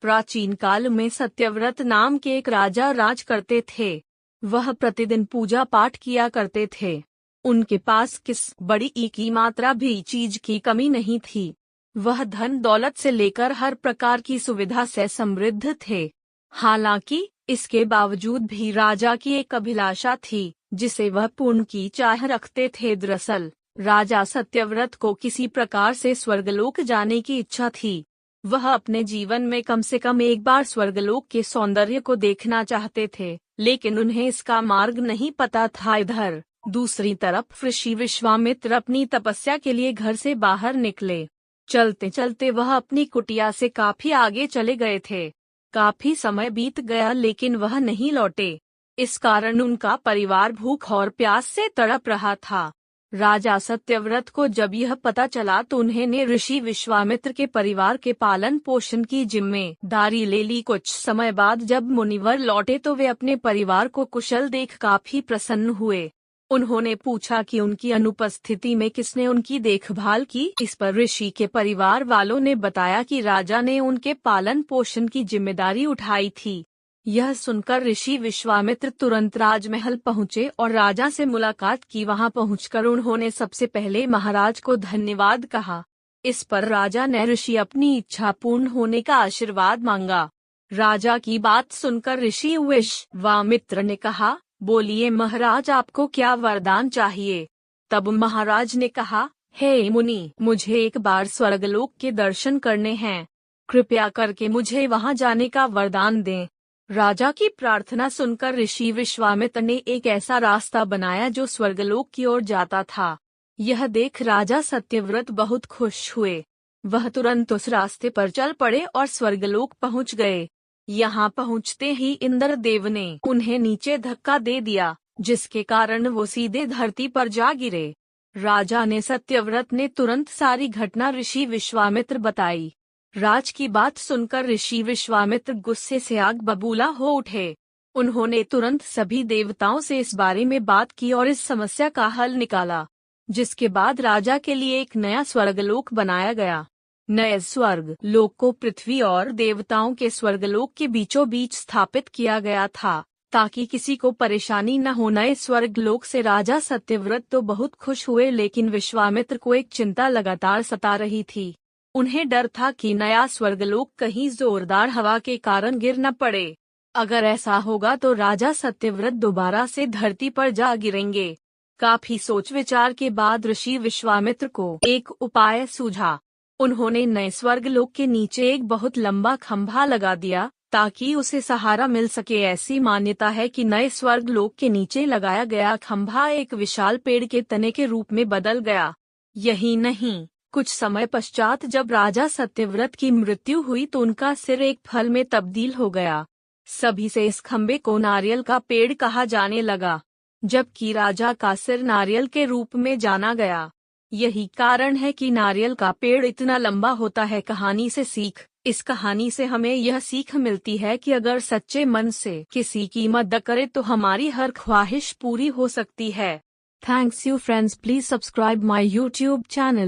प्राचीन काल में सत्यव्रत नाम के एक राजा राज करते थे। वह प्रतिदिन पूजा पाठ किया करते थे। उनके पास किस बड़ी की मात्रा भी चीज की कमी नहीं थी। वह धन दौलत से लेकर हर प्रकार की सुविधा से समृद्ध थे। हालांकि इसके बावजूद भी राजा की एक अभिलाषा थी जिसे वह पूर्ण की चाह रखते थे। दरअसल राजा सत्यव्रत को किसी प्रकार से स्वर्गलोक जाने की इच्छा थी। वह अपने जीवन में कम से कम एक बार स्वर्गलोक के सौंदर्य को देखना चाहते थे, लेकिन उन्हें इसका मार्ग नहीं पता था। इधर दूसरी तरफ ऋषि विश्वामित्र अपनी तपस्या के लिए घर से बाहर निकले। चलते चलते वह अपनी कुटिया से काफी आगे चले गए थे। काफी समय बीत गया लेकिन वह नहीं लौटे। इस कारण उनका परिवार भूख और प्यास से तड़प रहा था। राजा सत्यव्रत को जब यह पता चला तो उन्होंने ऋषि विश्वामित्र के परिवार के पालन पोषण की जिम्मेदारी ले ली। कुछ समय बाद जब मुनिवर लौटे तो वे अपने परिवार को कुशल देख काफी प्रसन्न हुए। उन्होंने पूछा कि उनकी अनुपस्थिति में किसने उनकी देखभाल की। इस पर ऋषि के परिवार वालों ने बताया कि राजा ने उनके पालन पोषण की जिम्मेदारी उठाई थी। यह सुनकर ऋषि विश्वामित्र तुरंत राजमहल पहुँचे और राजा से मुलाकात की। वहां पहुंचकर उन्होंने सबसे पहले महाराज को धन्यवाद कहा। इस पर राजा ने ऋषि अपनी इच्छा पूर्ण होने का आशीर्वाद मांगा। राजा की बात सुनकर ऋषि विश्वामित्र ने कहा, बोलिए महाराज, आपको क्या वरदान चाहिए। तब महाराज ने कहा, हे मुनि, मुझे एक बार स्वर्गलोक के दर्शन करने हैं। कृपया करके मुझे वहां जाने का वरदान दें। राजा की प्रार्थना सुनकर ऋषि विश्वामित्र ने एक ऐसा रास्ता बनाया जो स्वर्गलोक की ओर जाता था। यह देख राजा सत्यव्रत बहुत खुश हुए। वह तुरंत उस रास्ते पर चल पड़े और स्वर्गलोक पहुंच गए। यहाँ पहुँचते ही इंद्रदेव ने उन्हें नीचे धक्का दे दिया, जिसके कारण वो सीधे धरती पर जा गिरे। राजा ने सत्यव्रत ने तुरंत सारी घटना ऋषि विश्वामित्र बताई। राज की बात सुनकर ऋषि विश्वामित्र गुस्से से आग बबूला हो उठे। उन्होंने तुरंत सभी देवताओं से इस बारे में बात की और इस समस्या का हल निकाला, जिसके बाद राजा के लिए एक नया स्वर्गलोक बनाया गया। नए स्वर्ग लोक को पृथ्वी और देवताओं के स्वर्गलोक के बीचों बीच स्थापित किया गया था, ताकि किसी को परेशानी न हो। नए स्वर्गलोक से राजा सत्यव्रत तो बहुत खुश हुए, लेकिन विश्वामित्र को एक चिंता लगातार सता रही थी। उन्हें डर था कि नया स्वर्गलोक कहीं जोरदार हवा के कारण गिर न पड़े। अगर ऐसा होगा तो राजा सत्यव्रत दोबारा से धरती पर जा गिरेंगे। काफी सोच विचार के बाद ऋषि विश्वामित्र को एक उपाय सूझा। उन्होंने नए स्वर्गलोक के नीचे एक बहुत लंबा खंभा लगा दिया ताकि उसे सहारा मिल सके। ऐसी मान्यता है कि नए स्वर्गलोक के नीचे लगाया गया खंभा एक विशाल पेड़ के तने के रूप में बदल गया। यही नहीं, कुछ समय पश्चात जब राजा सत्यव्रत की मृत्यु हुई तो उनका सिर एक फल में तब्दील हो गया। सभी से इस खंबे को नारियल का पेड़ कहा जाने लगा, जबकि राजा का सिर नारियल के रूप में जाना गया। यही कारण है कि नारियल का पेड़ इतना लंबा होता है। कहानी से सीख। इस कहानी से हमें यह सीख मिलती है कि अगर सच्चे मन से किसी की मदद करें तो हमारी हर ख्वाहिश पूरी हो सकती है। Thanks you friends, please subscribe my YouTube channel.